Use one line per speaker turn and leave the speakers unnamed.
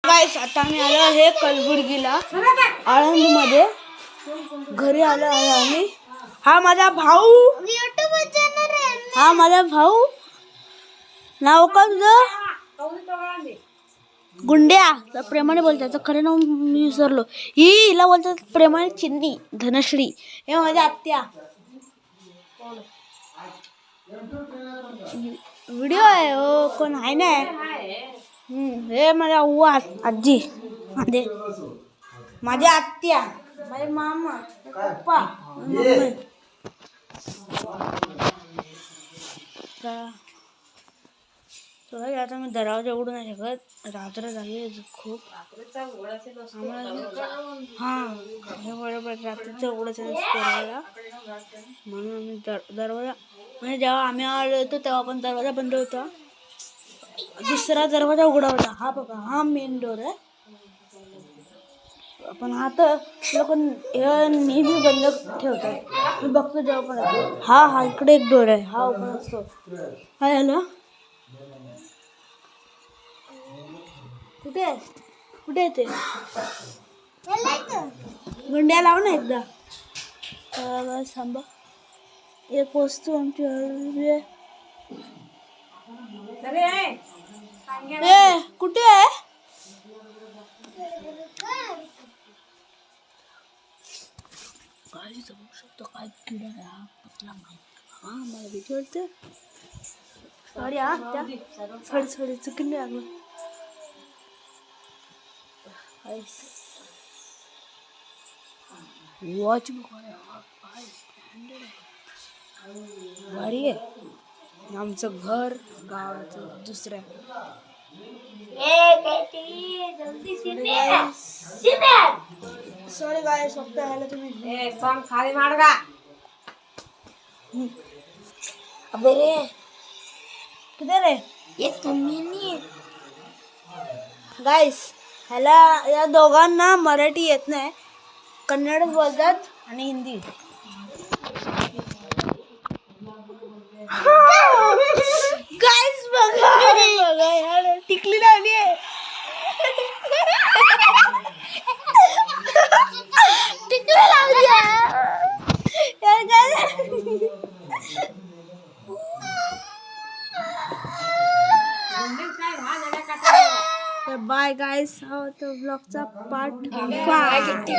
गाईस आता आम्ही आलो आहे कलबुर्गीला आळंदमध्ये. घरी आलो आहे आम्ही. हा माझा भाऊ. हा माझा भाऊ. नाव का तुझं? गुंड्या. प्रेमाने बोलतात. त्याचं खरं नाव मी विसरलो. हिला बोलतात प्रेमाने चिन्नी धनश्री. हे माझ्या आत्या. व्हिडिओ आहे हो. कोण आहे ना. हे माझ्या आजी. माझ्या आत्या. माझे मामा. पप्पा. मम्मी. आता मी दरवाजा उघडू नाही शकत. रात्र झाली खूप. हा हे बरोबर रात्रीचं उघडच दरवाजा. म्हणून आम्ही दरवाजा म्हणजे जेव्हा आम्ही आलो होतो तेव्हा पण दरवाजा बंद होता. दुसरा दरवाजा उघडा होता. हा बघा हा मेन डोर आहे. पण आता लोक नेहमी बंद ठेवतात. मी बघतो जेव्हा पण. हा इकडे एक डोर आहे. हा ओपन असतो. काय झालं? कुठे आहे? कुठे येते? गुंड्या लाव ना एकदा. थांबा. एक वस्तू आमची हरवली. कुठे आहे? काही जमू शकतो. काय किडा आहे हा? पतला माहिती. हा मला भीती वाटते. सॉरी हा त्या सॉरी चुकीने लागलं. वॉच भारी आहे. आमचं घर गावाचं दुसऱ्या. सॉरी गाय फक्त ह्याला तुम्ही खाली माडगा. अबे रे किधर रे? ये तुम्ही नाही गाईस. ह्याला या दोघांना मराठी येत नाही. कन्नड बोलतात आणि हिंदी. गाईस बघा यार टिकली लावली आहे. टिकली लावली आहे. बाय गाईस. हा तो ब्लॉगचा पार्ट 5.